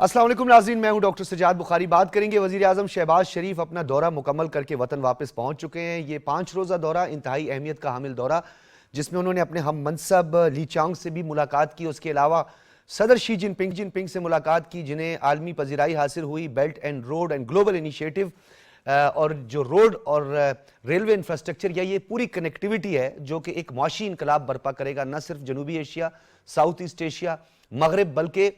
السلام علیکم ناظرین، میں ہوں ڈاکٹر سجاد بخاری۔ بات کریں گے وزیر اعظم شہباز شریف اپنا دورہ مکمل کر کے وطن واپس پہنچ چکے ہیں۔ یہ 5 روزہ دورہ انتہائی اہمیت کا حامل دورہ، جس میں انہوں نے اپنے ہم منصب لی چانگ سے بھی ملاقات کی۔ اس کے علاوہ صدر شی جن پنگ سے ملاقات کی، جنہیں عالمی پذیرائی حاصل ہوئی belt and road and global initiative, اور جو روڈ اور ریلوے انفراسٹرکچر یا یہ پوری کنیکٹیوٹی ہے جو کہ ایک معاشی انقلاب برپا کرے گا، نہ صرف جنوبی ایشیا، ساؤتھ ایسٹ ایشیا، مغرب، بلکہ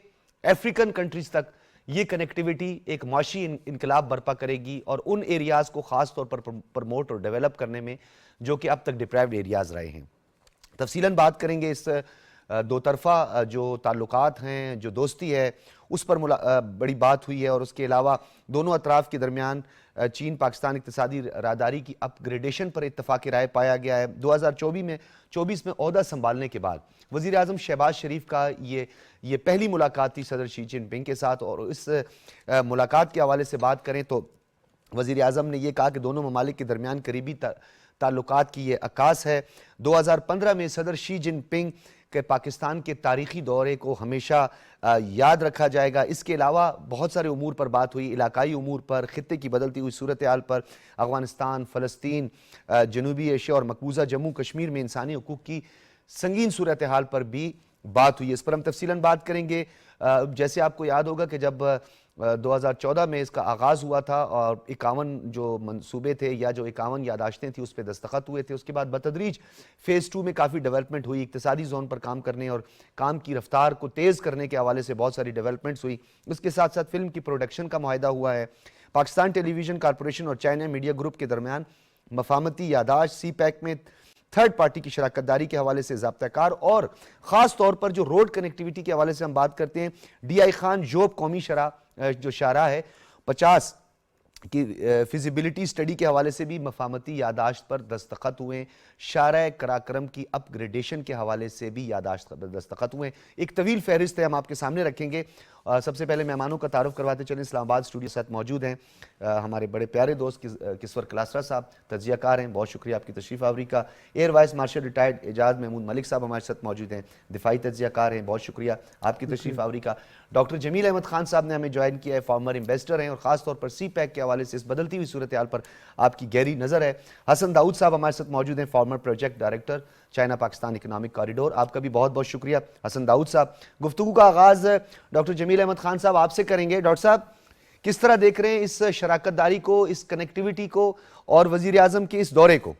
افریقن کنٹریز تک یہ کنیکٹیوٹی ایک معاشی انقلاب برپا کرے گی، اور ان ایریاز کو خاص طور پر پروموٹ اور ڈیولپ کرنے میں جو کہ اب تک ڈپرائیوڈ ایریاز رہے ہیں۔ تفصیلاً بات کریں گے اس دو طرفہ جو تعلقات ہیں، جو دوستی ہے، اس پر بڑی بات ہوئی ہے، اور اس کے علاوہ دونوں اطراف کے درمیان چین پاکستان اقتصادی راہداری کی اپ گریڈیشن پر اتفاق رائے پایا گیا ہے۔ 2024 میں عہدہ سنبھالنے کے بعد وزیر اعظم شہباز شریف کا یہ پہلی ملاقات تھی صدر شی جن پنگ کے ساتھ، اور اس ملاقات کے حوالے سے بات کریں تو وزیر اعظم نے یہ کہا کہ دونوں ممالک کے درمیان قریبی تعلقات کی یہ عکاس ہے۔ 2015 میں صدر شی جن پنگ کے پاکستان کے تاریخی دورے کو ہمیشہ یاد رکھا جائے گا۔ اس کے علاوہ بہت سارے امور پر بات ہوئی، علاقائی امور پر، خطے کی بدلتی ہوئی صورتحال پر، افغانستان، فلسطین، جنوبی ایشیا اور مقبوضہ جموں کشمیر میں انسانی حقوق کی سنگین صورتحال پر بھی بات ہوئی۔ اس پر ہم تفصیلاً بات کریں گے۔ جیسے آپ کو یاد ہوگا کہ جب 2014 میں اس کا آغاز ہوا تھا اور 51 جو منصوبے تھے یا جو 51 یادداشتیں تھیں اس پہ دستخط ہوئے تھے، اس کے بعد بتدریج فیز 2 میں کافی ڈیولپمنٹ ہوئی، اقتصادی زون پر کام کرنے اور کام کی رفتار کو تیز کرنے کے حوالے سے بہت ساری ڈیولپمنٹس ہوئی۔ اس کے ساتھ ساتھ فلم کی پروڈکشن کا معاہدہ ہوا ہے۔ پاکستان ٹیلی ویژن کارپوریشن اور چائنا میڈیا گروپ کے درمیان مفاہمتی یادداشت، سی پیک میں تھرڈ پارٹی کی شراکت داری کے حوالے سے ضابطہ کار، اور خاص طور پر جو روڈ کنیکٹیوٹی کے حوالے سے ہم بات کرتے ہیں، ڈی آئی خان جوب قومی جو شاہراہ ہے 50 کی فیزیبلٹی سٹڈی کے حوالے سے بھی مفاہمتی یادداشت پر دستخط ہوئے ہیں۔ شارع قراقرم کی اپ گریڈیشن کے حوالے سے بھی یادداشت پر دستخط ہوئے ہیں۔ ایک طویل فہرست ہے، ہم آپ کے سامنے رکھیں گے۔ سب سے پہلے مہمانوں کا تعارف کرواتے چلیں۔ اسلام آباد اسٹوڈیو ساتھ موجود ہیں ہمارے بڑے پیارے دوست کسور کلاسرا صاحب، تجزیہ کار ہیں، بہت شکریہ آپ کی تشریف آوری کا۔ ایئر وائس مارشل ریٹائرڈ اعجاز محمود ملک صاحب ہمارے ساتھ موجود ہیں، دفاعی تجزیہ کار ہیں، بہت شکریہ آپ کی تشریف آوری کا۔ ڈاکٹر جمیل احمد خان صاحب نے ہمیں جوائن کیا ہے، فارمر ایمبیسڈر ہیں، اور خاص طور پر سی پیک کے حوالے سے اس بدلتی ہوئی صورتحال پر آپ کی گہری نظر ہے۔ حسن داؤد صاحب ہمارے ساتھ موجود ہیں، former project director, China Pakistan economic corridor, آپ کا بھی بہت بہت شکریہ حسن داؤد صاحب۔ گفتگو کا آغاز ڈاکٹر جمیل احمد خان صاحب آپ سے کریں گے۔ ڈاکٹر صاحب، کس طرح دیکھ رہے ہیں اس شراکت داری کو، اس کنیکٹیوٹی کو، اور وزیر اعظم کے اس دورے کو؟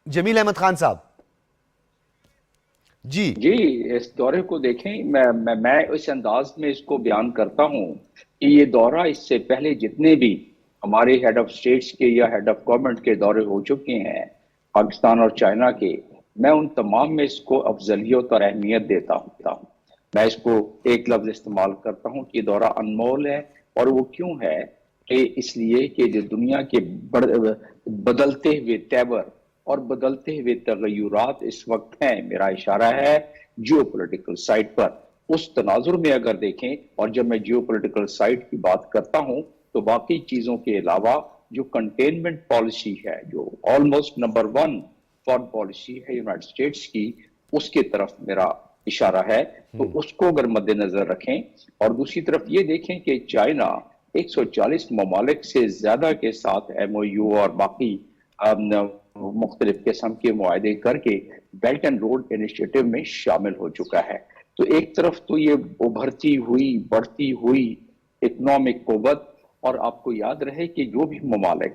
جمیل احمد خان صاحب جی اس دورے کو دیکھیں، میں اس انداز میں اس کو بیان کرتا ہوں کہ یہ دورہ اس سے پہلے جتنے بھی ہمارے ہیڈ آف سٹیٹس کے یا ہیڈ آف گورنمنٹ کے دورے ہو چکے ہیں پاکستان اور چائنا کے، میں ان تمام میں اس کو افضلیت اور اہمیت دیتا ہوں۔ میں اس کو ایک لفظ استعمال کرتا ہوں کہ یہ دورہ انمول ہے، اور وہ کیوں ہے کہ اس لیے کہ جو دنیا کے بدلتے ہوئے تیور اور بدلتے ہوئے تغیرات اس وقت ہیں، میرا اشارہ ہے جیو پولیٹیکل سائٹ پر، اس تناظر میں اگر دیکھیں، اور جب میں جیو پولیٹیکل سائٹ کی بات کرتا ہوں تو باقی چیزوں کے علاوہ جو کنٹینمنٹ پالیسی ہے، جو آلموسٹ نمبر 1 فارن پالیسی ہے یونائٹڈ اسٹیٹس کی، اس کے طرف میرا اشارہ ہے، تو اس کو اگر مد نظر رکھیں، اور دوسری طرف یہ دیکھیں کہ چائنا 140 ممالک سے زیادہ کے ساتھ ایم او یو اور باقی مختلف قسم کے معاہدے کر کے بیلٹ اینڈ روڈ انیشیٹو میں شامل ہو چکا ہے۔ تو ایک طرف تو یہ ابھرتی ہوئی بڑھتی ہوئی اکنامک قوت، اور آپ کو یاد رہے کہ جو بھی ممالک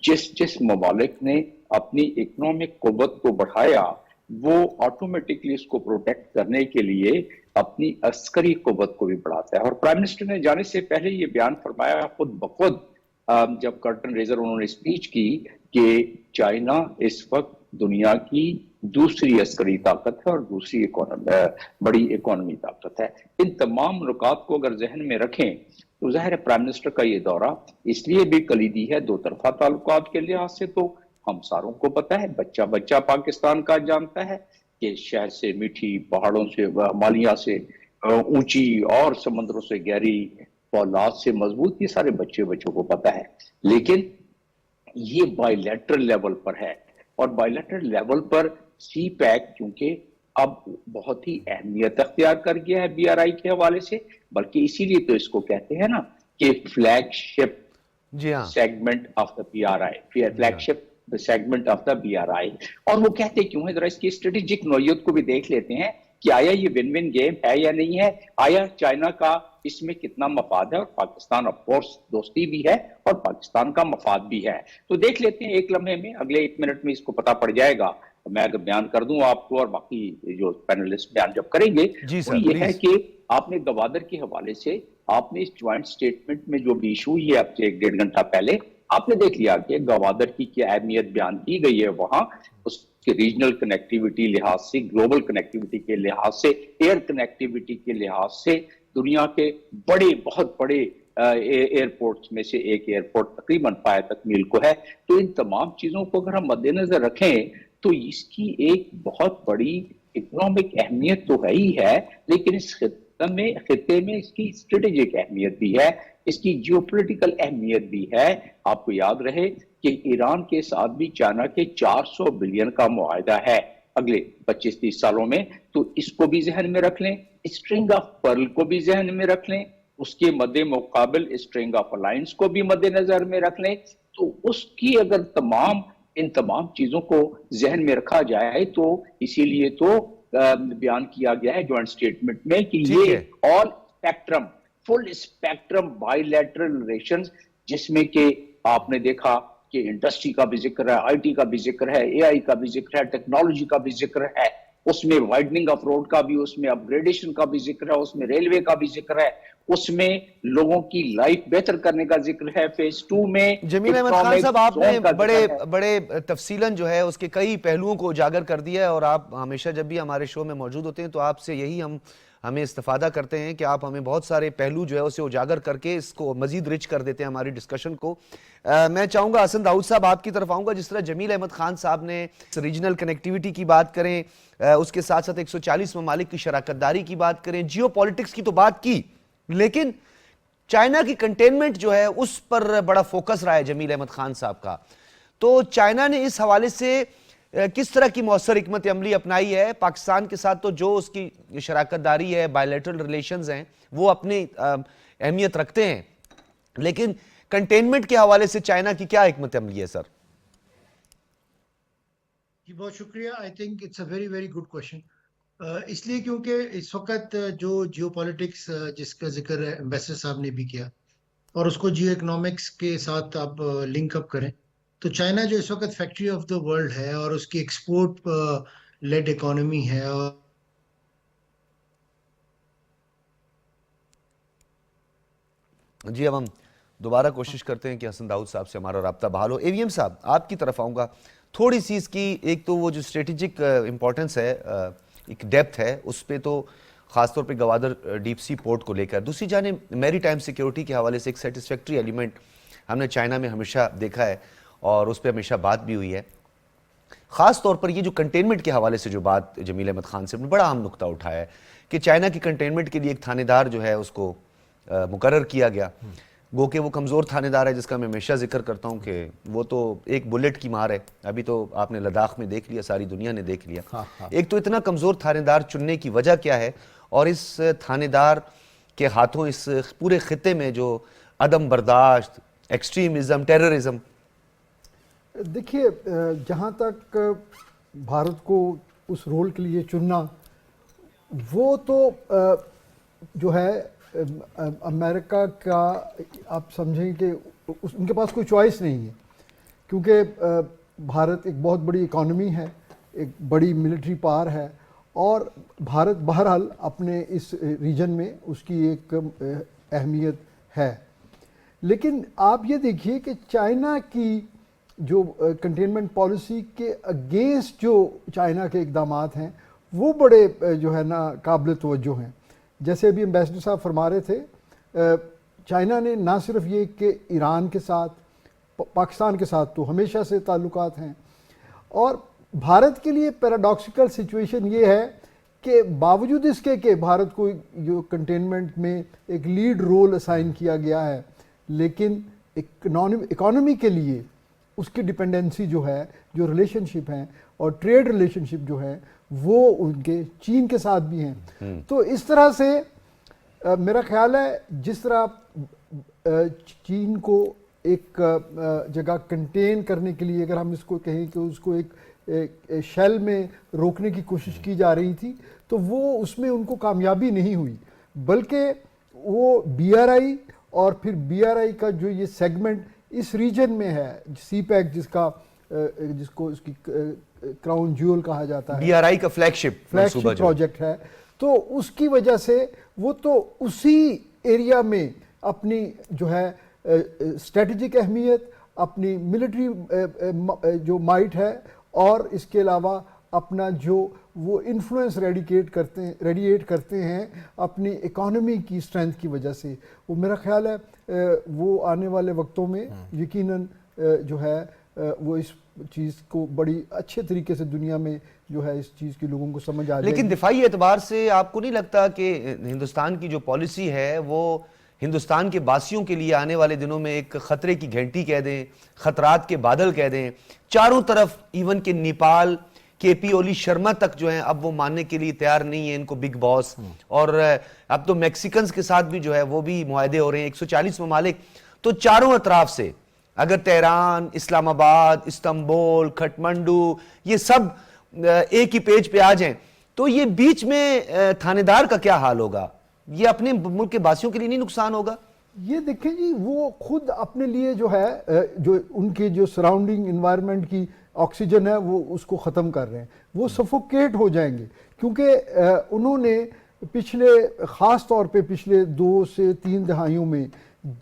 جس ممالک نے اپنی اکنامک قوت کو بڑھایا، وہ آٹومیٹکلی اس کو پروٹیکٹ کرنے کے لیے اپنی عسکری قوت کو بھی بڑھاتا ہے۔ اور پرائم منسٹر نے جانے سے پہلے یہ بیان فرمایا خود بخود، جب کرٹن ریزر انہوں نے اسپیچ کی، کہ چائنا اس وقت دنیا کی دوسری عسکری طاقت ہے اور دوسری بڑی اکانومی طاقت ہے۔ ان تمام نکات کو اگر ذہن میں رکھیں تو ظاہر ہے پرائم منسٹر کا یہ دورہ اس لیے بھی کلیدی ہے، دو طرفہ تعلقات کے لحاظ سے تو ہم ساروں کو پتہ ہے، بچہ بچہ پاکستان کا جانتا ہے کہ شہر سے میٹھی، پہاڑوں سے مالیہ سے اونچی اور سمندروں سے گہری، فولاد سے مضبوط، یہ سارے بچوں کو پتہ ہے۔ لیکن یہ بائی لیٹرل لیول پر ہے، اور بائی لیٹرل لیول پر سی پیک چونکہ اب بہت ہی اہمیت اختیار کر گیا ہے بی آر آئی کے حوالے سے، بلکہ اسی لیے تو اس کو کہتے ہیں نا کہ فلیگ شپ جی ہاں، segment of the P R I, جی فلیگ ہاں، ship segment of the B R I. اور وہ کہتے کیوں ہیں، ذرا اس کی اسٹریٹجک نوعیت کو بھی دیکھ لیتے ہیں کہ آیا یہ ون ون گیم ہے یا نہیں ہے، آیا چائنا کا اس میں کتنا مفاد ہے، اور پاکستان آف کورس دوستی بھی ہے اور پاکستان کا مفاد بھی ہے. تو دیکھ لیتے ہیں ایک لمحے میں، اگلے 1 منٹ میں اس کو پتا پڑ جائے گا. میں اگر بیان کر دوں آپ کو، اور باقی جو پینلسٹ بیان جب کریں گے، جی وہ سر یہ ہے پلیز. کہ آپ نے گوادر کے حوالے سے، آپ نے اس جوائنٹ سٹیٹمنٹ میں جو بھی ایشو ہوئی ہے اب سے 1 ڈیڑھ گھنٹہ پہلے، آپ نے دیکھ لیا کہ گوادر کی کیا اہمیت بیان کی گئی ہے وہاں، اس کے ریجنل کنیکٹیوٹی لحاظ سے، گلوبل کنیکٹیوٹی کے لحاظ سے، ایئر کنیکٹیوٹی کے لحاظ سے، دنیا کے بڑے بہت بڑے ایئرپورٹس میں سے ایک ایئرپورٹ تقریباً پائے تکمیل کو ہے. تو ان تمام چیزوں کو اگر ہم مد نظر رکھیں تو اس کی ایک بہت بڑی اکنامک اہمیت تو ہے ہی ہے، لیکن اس خطے میں اس کی اسٹریٹجک اہمیت بھی ہے، اس کی جیو پولیٹیکل اہمیت بھی ہے. آپ کو یاد رہے کہ ایران کے ساتھ بھی چائنا کے 400 بلین کا معاہدہ ہے اگلے 25-30 سالوں میں. تو اس کو بھی ذہن میں رکھ لیں، اسٹرنگ آف پرل کو بھی ذہن میں رکھ لیں، اس کے مد مقابل اسٹرنگ آف الائنس کو بھی مد نظر میں رکھ لیں. تو اس کی اگر ان تمام چیزوں کو ذہن میں رکھا جائے تو اسی لیے تو بیان کیا گیا ہے جوائنٹ سٹیٹمنٹ میں کہ ٹھیک یہ ہے. All spectrum, full spectrum bilateral relations, جس میں کہ آپ نے دیکھا کہ انڈسٹری کا بھی ذکر ہے، آئی ٹی کا بھی ذکر ہے، اے آئی کا بھی ذکر ہے، ٹیکنالوجی کا بھی ذکر ہے، اس میں وائڈننگ آف روڈ کا بھی، اس میں اپ گریڈیشن کا بھی ذکر ہے، اس میں ریلوے کا بھی ذکر ہے، اس میں لوگوں کی لائف بہتر کرنے کا ذکر ہے، فیز 2 میں جمیل احمد خان اکنامک صاحب، آپ نے زون کا ذکر ہے. بڑے تفصیلاً جو ہے اس کے کئی پہلوؤں کو اجاگر کر دیا ہے، اور آپ ہمیشہ جب بھی ہمارے شو میں موجود ہوتے ہیں تو آپ سے یہی ہمیں استفادہ کرتے ہیں کہ آپ ہمیں بہت سارے پہلو جو ہے اسے اجاگر کر کے اس کو مزید رچ کر دیتے ہیں ہماری ڈسکشن کو. میں چاہوں گا حسن داؤد صاحب آپ کی طرف آؤں گا. جس طرح جمیل احمد خان صاحب نے ریجنل کنیکٹیوٹی کی بات کریں، اس کے ساتھ ساتھ 140 ممالک کی شراکت داری کی بات کریں، جیو پالیٹکس کی تو بات کی، لیکن چائنا کی کنٹینمنٹ جو ہے اس پر بڑا فوکس رہا ہے جمیل احمد خان صاحب کا. تو چائنا نے اس حوالے سے کس طرح کی مؤثر حکمت عملی اپنائی ہے؟ پاکستان کے ساتھ تو جو اس کی شراکت داری ہے، بائیلیٹرل ریلیشنز ہیں، وہ اپنی اہمیت رکھتے ہیں، لیکن کنٹینمنٹ کے حوالے سے چائنا کی کیا حکمت عملی ہے سر؟ جی بہت شکریہ. I think it's a very very good question. اس لیے کیونکہ اس وقت جو جیو پالیٹکس جس کا ذکر ایمبیسڈر صاحب نے بھی کیا، اور اس کو جیو اکنامکس کے ساتھ آپ لنک اپ کریں، تو چائنا جو اس وقت فیکٹری آف دا ورلڈ ہے اور اس کی ایکسپورٹ لیڈ اکانومی ہے، اور جی اب ہم دوبارہ کوشش کرتے ہیں کہ حسن داؤد صاحب سے ہمارا رابطہ بحال ہو. اے وی ایم صاحب آپ کی طرف آؤں گا. تھوڑی سی اس کی ایک تو وہ جو اسٹریٹجک امپورٹنس ہے، ایک ڈیپتھ ہے، اس پہ تو خاص طور پہ گوادر ڈیپ سی پورٹ کو لے کر. دوسری جانب میری ٹائم سیکیورٹی کے حوالے سے ایک سیٹسفیکٹری ایلیمنٹ ہم نے چائنا میں ہمیشہ دیکھا ہے، اور اس پہ ہمیشہ بات بھی ہوئی ہے. خاص طور پر یہ جو کنٹینمنٹ کے حوالے سے جو بات جمیل احمد خان سے بڑا اہم نقطہ اٹھایا ہے کہ چائنا کی کنٹینمنٹ کے لیے ایک تھانے دار جو ہے اس کو مقرر کیا گیا. گو کہ وہ کمزور تھانے دار ہے، جس کا میں ہمیشہ ذکر کرتا ہوں کہ وہ تو ایک بلٹ کی مار ہے. ابھی تو آپ نے لداخ میں دیکھ لیا، ساری دنیا نے دیکھ لیا. ایک تو اتنا کمزور تھانے دار چننے کی وجہ کیا ہے، اور اس تھانے دار کے ہاتھوں اس پورے خطے میں جو عدم برداشت، ایکسٹریمزم، ٹیررزم؟ دیکھیے، جہاں تک بھارت کو اس رول کے لیے چننا، وہ تو جو ہے امریکہ کا، آپ سمجھیں کہ ان کے پاس کوئی چوائس نہیں ہے، کیونکہ بھارت ایک بہت بڑی اکانومی ہے، ایک بڑی ملٹری پاور ہے، اور بھارت بہرحال اپنے اس ریجن میں اس کی ایک اہمیت ہے. لیکن آپ یہ دیکھیے کہ چائنا کی جو کنٹینمنٹ پالیسی کے اگینسٹ جو چائنا کے اقدامات ہیں وہ بڑے جو ہے نا قابل توجہ ہیں. جیسے ابھی ایمبیسڈر صاحب فرما رہے تھے، چائنا نے نہ صرف یہ کہ ایران کے ساتھ، پاکستان کے ساتھ تو ہمیشہ سے تعلقات ہیں، اور بھارت کے لیے پیراڈاکسیکل سچویشن یہ ہے کہ باوجود اس کے کہ بھارت کو جو کنٹینمنٹ میں ایک لیڈ رول اسائن کیا گیا ہے، لیکن اکانومی کے لیے اس کی ڈپینڈنسی جو ہے، جو ریلیشن شپ ہیں اور ٹریڈ ریلیشن شپ جو ہے، وہ ان کے چین کے ساتھ بھی ہیں. تو اس طرح سے میرا خیال ہے جس طرح چین کو ایک جگہ کنٹین کرنے کے لیے، اگر ہم اس کو کہیں کہ اس کو ایک شیل میں روکنے کی کوشش کی جا رہی تھی، تو وہ اس میں ان کو کامیابی نہیں ہوئی، بلکہ وہ بی آر آئی اور پھر بی آر آئی کا جو یہ سیگمنٹ اس ریجن میں ہے، سی پیک جس کو اس کی کراؤن جیول کہا جاتا ہے، بی آر آئی کا فلیگ شپ پروجیکٹ ہے، تو اس کی وجہ سے وہ تو اسی ایریا میں اپنی جو ہے اسٹریٹجک اہمیت، اپنی ملٹری جو مائٹ ہے، اور اس کے علاوہ اپنا جو وہ انفلوئنس ریڈییٹ کرتے ہیں اپنی اکانومی کی اسٹرینتھ کی وجہ سے. وہ میرا خیال ہے وہ آنے والے وقتوں میں یقیناً جو ہے وہ اس چیز کو بڑی اچھے طریقے سے دنیا میں جو ہے اس چیز کی لوگوں کو سمجھ آ جائے. لیکن دفاعی اعتبار سے آپ کو نہیں لگتا کہ ہندوستان کی جو پالیسی ہے وہ ہندوستان کے باسیوں کے لیے آنے والے دنوں میں ایک خطرے کی گھنٹی کہہ دیں، خطرات کے بادل کہہ دیں؟ چاروں طرف ایون کہ نیپال کے پی اولی شرما تک جو ہیں اب وہ ماننے کے لیے تیار نہیں ہیں ان کو بگ باس، اور اب تو میکسیکنز کے ساتھ بھی جو ہے وہ بھی معاہدے ہو رہے ہیں، 140 ممالک. تو چاروں اطراف سے اگر تہران، اسلام آباد، استنبول، کھٹمنڈو یہ سب ایک ہی پیج پہ آ جائیں تو یہ بیچ میں تھانے دار کا کیا حال ہوگا؟ یہ اپنے ملک کے باسیوں کے لیے نہیں نقصان ہوگا؟ یہ دیکھیں جی، وہ خود اپنے لیے جو ہے جو ان کے جو سراؤنڈنگ انوائرمنٹ کی آکسیجن ہے وہ اس کو ختم کر رہے ہیں، وہ سفوکیٹ ہو جائیں گے، کیونکہ انہوں نے پچھلے خاص طور پہ پچھلے 2 سے 3 دہائیوں میں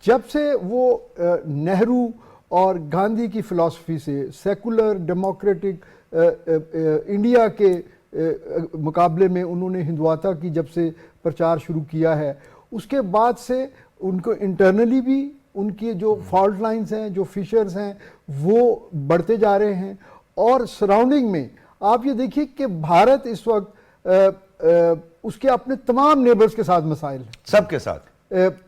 جب سے وہ نہرو اور گاندھی کی فلسفی سے سیکولر ڈیموکریٹک انڈیا کے مقابلے میں انہوں نے ہندواتہ کی جب سے پرچار شروع کیا ہے، اس کے بعد سے ان کو انٹرنلی بھی ان کی جو فالٹ لائنز ہیں، جو فشرز ہیں، وہ بڑھتے جا رہے ہیں. اور سراؤنڈنگ میں آپ یہ دیکھیے کہ بھارت اس وقت اس کے اپنے تمام نیبرز کے ساتھ مسائل ہیں، سب کے ساتھ.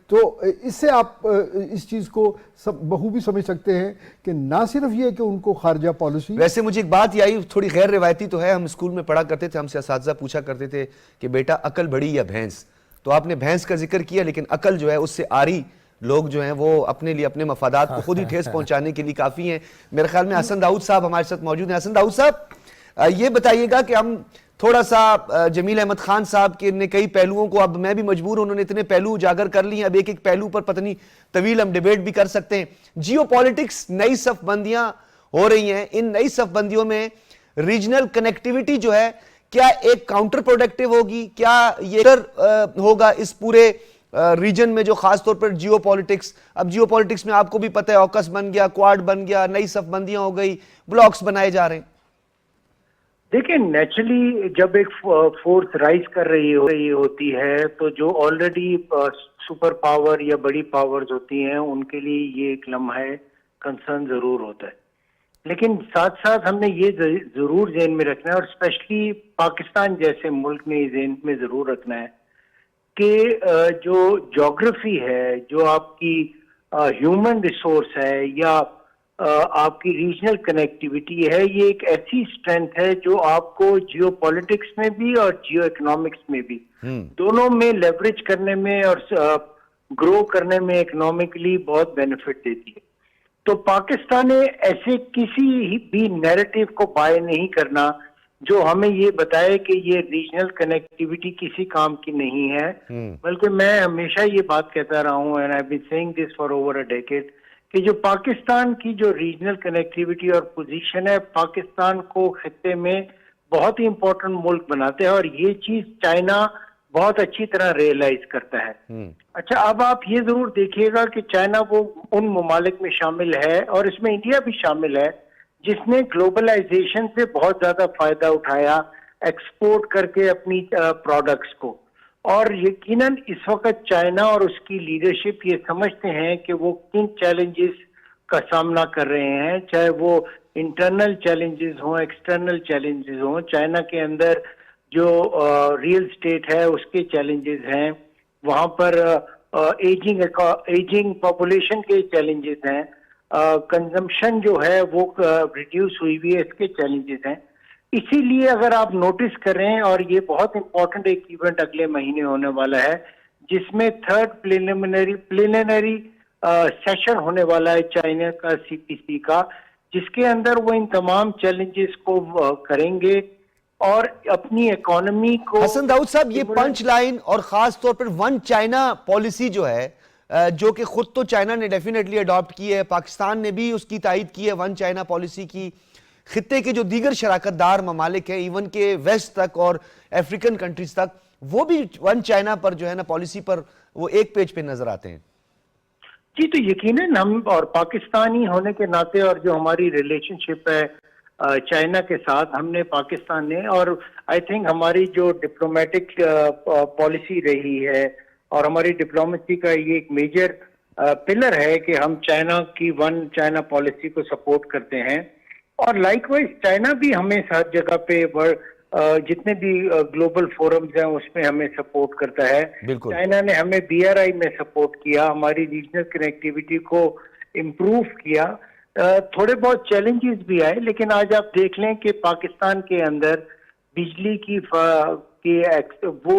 تو اس سے آپ اس چیز کو بخوبی سمجھ سکتے ہیں کہ نہ صرف یہ کہ ان کو خارجہ پالیسی. ویسے مجھے ایک بات یہ آئی، تھوڑی غیر روایتی تو ہے، ہم اسکول میں پڑھا کرتے تھے، ہم سے اساتذہ پوچھا کرتے تھے کہ بیٹا عقل بڑی یا بھینس؟ تو آپ نے بھینس کا ذکر کیا، لیکن عقل جو ہے اس سے آری لوگ جو ہیں وہ اپنے لیے اپنے مفادات کو خود ہی ٹھیس پہنچانے کے لیے کافی ہیں. میرے خیال میں حسن داؤد صاحب ہمارے ساتھ موجود ہیں. حسن داؤد صاحب یہ بتائیے گا کہ ہم تھوڑا سا جمیل احمد خان صاحب کے نے کئی پہلوؤں کو، اب میں بھی مجبور ہوں، انہوں نے اتنے پہلو اجاگر کر لی ہیں، اب ایک پہلو پر پتہ نہیں طویل ہم ڈیبیٹ بھی کر سکتے ہیں. جیو پالیٹکس، نئی صف بندیاں ہو رہی ہیں، ان نئی صف بندیوں میں ریجنل کنیکٹیوٹی جو ہے کیا ایک کاؤنٹر پروڈکٹیو ہوگی؟ کیا یہ ہوگا اس پورے ریجن میں جو خاص طور پر جیو پالیٹکس، اب جیو پالیٹکس میں آپ کو بھی پتہ ہے اوکس بن گیا، کوارڈ بن گیا، نئی صف بندیاں ہو گئی، بلاکس بنائے جا رہے ہیں. دیکھیں نیچرلی جب ایک فورس رائز کر رہی ہوتی ہے تو جو آلریڈی سپر پاور یا بڑی پاورز ہوتی ہیں ان کے لیے یہ ایک لمحہ کنسرن ضرور ہوتا ہے. لیکن ساتھ ساتھ ہم نے یہ ضرور ذہن میں رکھنا ہے، اور اسپیشلی پاکستان جیسے ملک میں یہ ذہن میں ضرور رکھنا ہے کہ جو جیوگرافی ہے، جو آپ کی ہیومن ریسورس ہے یا آپ کی ریجنل کنیکٹیوٹی ہے، یہ ایک ایسی اسٹرینتھ ہے جو آپ کو جیو پالیٹکس میں بھی اور جیو اکنامکس میں بھی دونوں میں لیوریج کرنے میں اور گرو کرنے میں اکنامکلی بہت بینیفٹ دیتی ہے. تو پاکستان نے ایسے کسی بھی نیریٹو کو بائی نہیں کرنا جو ہمیں یہ بتائے کہ یہ ریجنل کنیکٹیوٹی کسی کام کی نہیں ہے، بلکہ میں ہمیشہ یہ بات کہتا رہا ہوں and I've been saying this for over a decade کہ جو پاکستان کی جو ریجنل کنیکٹیوٹی اور پوزیشن ہے پاکستان کو خطے میں بہت ہی امپورٹنٹ ملک بناتے ہیں، اور یہ چیز چائنا بہت اچھی طرح ریئلائز کرتا ہے. اچھا اب آپ یہ ضرور دیکھیے گا کہ چائنا وہ ان ممالک میں شامل ہے اور اس میں انڈیا بھی شامل ہے جس نے گلوبلائزیشن سے بہت زیادہ فائدہ اٹھایا ایکسپورٹ کر کے اپنی پروڈکٹس کو. اور یقیناً اس وقت چائنا اور اس کی لیڈرشپ یہ سمجھتے ہیں کہ وہ کن چیلنجز کا سامنا کر رہے ہیں، چاہے وہ انٹرنل چیلنجز ہوں، ایکسٹرنل چیلنجز ہوں. چائنا کے اندر جو ریئل اسٹیٹ ہے اس کے چیلنجز ہیں، وہاں پر ایجنگ پاپولیشن کے چیلنجز ہیں، کنزمپشن جو ہے وہ ریڈیوس ہوئی ہوئی ہے، اس کے چیلنجز ہیں. اسی لیے اگر آپ نوٹس کریں، اور یہ بہت امپورٹنٹ ایک ایونٹ اگلے مہینے ہونے والا ہے جس میں تھرڈ پلیلینری سیشن ہونے والا ہے چائنا کا CPC کا، جس کے اندر وہ ان تمام چیلنجز کو کریں گے اور اپنی اکانومی کو. حسن داؤد صاحب، یہ پنچ لائن اور خاص طور پر ون چائنا پالیسی جو ہے، جو کہ خود تو چائنا نے ڈیفینیٹلی اڈاپٹ کی ہے، پاکستان نے بھی اس کی تائید کی ہے ون چائنا پالیسی کی، خطے کے جو دیگر شراکت دار ممالک ہیں ایون کہ ویسٹ تک اور افریقن کنٹریز تک، وہ بھی ون چائنا پر جو ہے نا پالیسی پر وہ ایک پیج پہ نظر آتے ہیں. جی تو یقیناً ہم اور پاکستانی ہونے کے ناطے اور جو ہماری ریلیشن شپ ہے چائنا کے ساتھ، ہم نے پاکستان نے، اور آئی تھنک ہماری جو ڈپلومیٹک پالیسی رہی ہے اور ہماری ڈپلومیسی کا یہ ایک میجر پلر ہے کہ ہم چائنا کی ون چائنا پالیسی کو سپورٹ کرتے ہیں. اور لائک وائز چائنا بھی ہمیں ہر جگہ پہ جتنے بھی گلوبل فورمز ہیں اس میں ہمیں سپورٹ کرتا ہے. چائنا نے ہمیں BRI میں سپورٹ کیا، ہماری ریجنل کنیکٹیویٹی کو امپروو کیا. تھوڑے بہت چیلنجز بھی آئے، لیکن آج آپ دیکھ لیں کہ پاکستان کے اندر بجلی کی وہ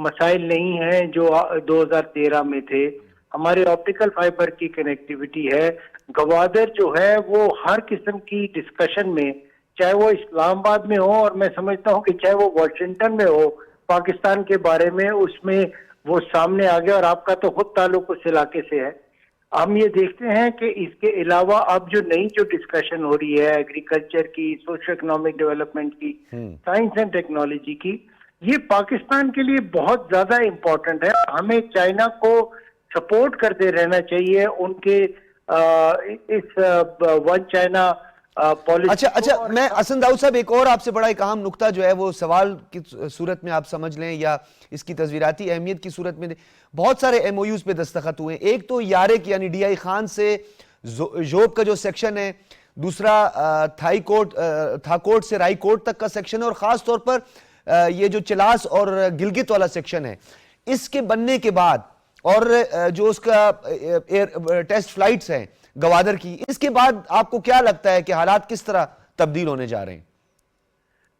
مسائل نہیں ہیں جو 2013 میں تھے. ہمارے آپٹیکل فائبر کی کنیکٹیویٹی ہے. گوادر جو ہے وہ ہر قسم کی ڈسکشن میں، چاہے وہ اسلام آباد میں ہو اور میں سمجھتا ہوں کہ چاہے وہ واشنگٹن میں ہو، پاکستان کے بارے میں اس میں وہ سامنے آ گیا. اور آپ کا تو خود تعلق اس علاقے سے ہے. ہم یہ دیکھتے ہیں کہ اس کے علاوہ اب جو نئی جو ڈسکشن ہو رہی ہے ایگریکلچر کی، سوشل اکنامک ڈیولپمنٹ کی، سائنس اینڈ ٹیکنالوجی کی، یہ پاکستان کے لیے بہت زیادہ امپورٹنٹ ہے. ہمیں چائنا کو سپورٹ کرتے رہنا چاہیے ان کے اس ون چائنا پالیسی. اچھا میں حسن داؤد صاحب ایک اور آپ سے بڑا ایک اہم نقطہ جو ہے وہ سوال کی صورت میں آپ سمجھ لیں یا اس کی تصویراتی اہمیت کی صورت میں، بہت سارے MOUs پہ دستخط ہوئے ہیں. ایک تو یارک یعنی DI خان سے ژوب کا جو سیکشن ہے، دوسرا تھاکوٹ سے رائی کوٹ تک کا سیکشن ہے، اور خاص طور پر یہ جو چلاس اور گلگت والا سیکشن ہے، اس کے بننے کے بعد اور جو اس کا ٹیسٹ فلائٹس ہیں گوادر کی، اس کے بعد آپ کو کیا لگتا ہے کہ حالات کس طرح تبدیل ہونے جا رہے ہیں؟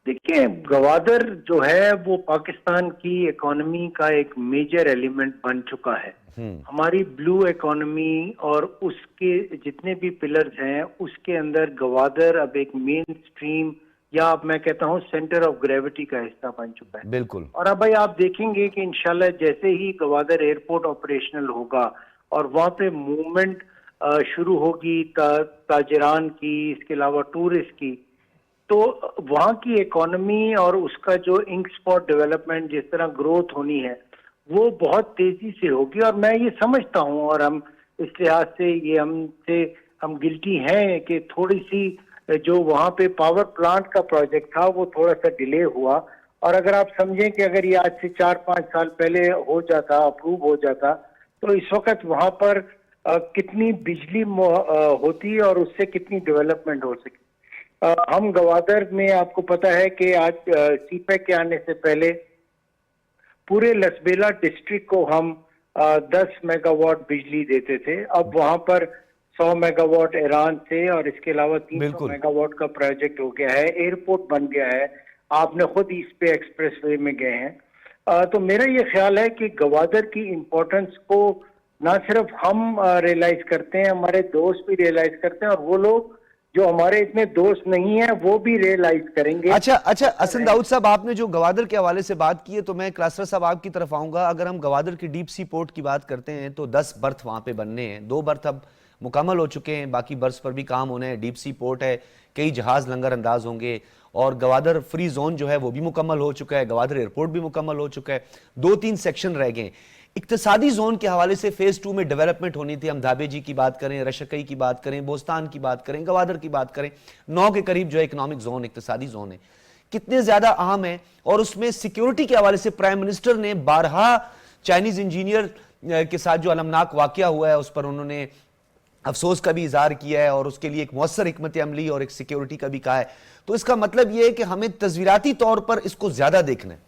دیکھیں، گوادر جو ہے وہ پاکستان کی اکانومی کا ایک میجر ایلیمنٹ بن چکا ہے. ہماری بلو اکانومی اور اس کے جتنے بھی پلرز ہیں اس کے اندر گوادر اب ایک مین سٹریم یا اب میں کہتا ہوں سینٹر آف گریوٹی کا حصہ بن چکا ہے. بالکل. اور اب بھائی آپ دیکھیں گے کہ انشاءاللہ جیسے ہی گوادر ایئرپورٹ آپریشنل ہوگا اور وہاں پہ موومنٹ شروع ہوگی تاجران کی، اس کے علاوہ ٹورسٹ کی، تو وہاں کی اکانومی اور اس کا جو انک اسپاٹ ڈیولپمنٹ جس طرح گروتھ ہونی ہے وہ بہت تیزی سے ہوگی. اور میں یہ سمجھتا ہوں، اور ہم اس لحاظ سے یہ ہم گلٹی ہیں کہ تھوڑی سی جو وہاں پہ پاور پلانٹ کا پروجیکٹ تھا وہ تھوڑا سا ڈیلے ہوا. اور اگر آپ سمجھیں کہ اگر یہ آج سے 4-5 سال پہلے ہو جاتا، اپروو ہو جاتا، تو اس وقت وہاں پر کتنی بجلی ہوتی اور اس سے کتنی ڈیولپمنٹ ہو سکی. ہم گوادر میں آپ کو پتا ہے کہ آج CPEC کے آنے سے پہلے پورے لسبیلا ڈسٹرکٹ کو ہم 10 میگا واٹ بجلی دیتے تھے. اب وہاں پر 100 میگا واٹ ایران سے اور اس کے علاوہ 300 میگا واٹ کا پروجیکٹ ہو گیا ہے. ایئرپورٹ بن گیا ہے. آپ نے خود ایسٹ پہ ایکسپریس وے میں گئے ہیں. تو میرا یہ خیال ہے کہ گوادر کی امپورٹنس کو نہ صرف ہم ریئلائز کرتے ہیں، ہمارے دوست بھی ریئلائز کرتے ہیں، اور وہ لوگ جو ہمارے اتنے دوست نہیں ہیں وہ بھی ریئلائز کریں گے. اچھا حسن داؤد صاحب، آپ نے جو گوادر کے حوالے سے بات کی ہے تو میں کلاسٹر صاحب آپ کی طرف آؤں گا. اگر ہم گوادر کی ڈیپ سی پورٹ کی بات کرتے ہیں تو 10 برتھ وہاں پہ بننے ہیں. 2 برتھ اب مکمل ہو چکے ہیں، باقی برتھ پر بھی کام ہونا ہے. ڈیپ سی پورٹ ہے، کئی جہاز لنگر انداز ہوں گے، اور گوادر فری زون جو ہے وہ بھی مکمل ہو چکا ہے. گوادر ایئرپورٹ بھی مکمل ہو چکا ہے. 2-3 سیکشن رہ گئے. اقتصادی زون کے حوالے سے فیز 2 میں ڈیولپمنٹ ہونی تھی. ہم دھابے جی کی بات کریں، رشکئی کی بات کریں، بوستان کی بات کریں، گوادر کی بات کریں، 9 کے قریب جو ہے اکنامک زون، اقتصادی زون ہے، کتنے زیادہ اہم ہیں. اور اس میں سیکیورٹی کے حوالے سے پرائم منسٹر نے بارہا چائنیز انجینئر کے ساتھ جو المناک واقعہ ہوا ہے اس پر انہوں نے افسوس کا بھی اظہار کیا ہے، اور اس کے لیے ایک مؤثر حکمت عملی اور ایک سیکیورٹی کا بھی کہا ہے. تو اس کا مطلب یہ ہے کہ ہمیں تصویراتی طور پر اس کو زیادہ دیکھنا ہے.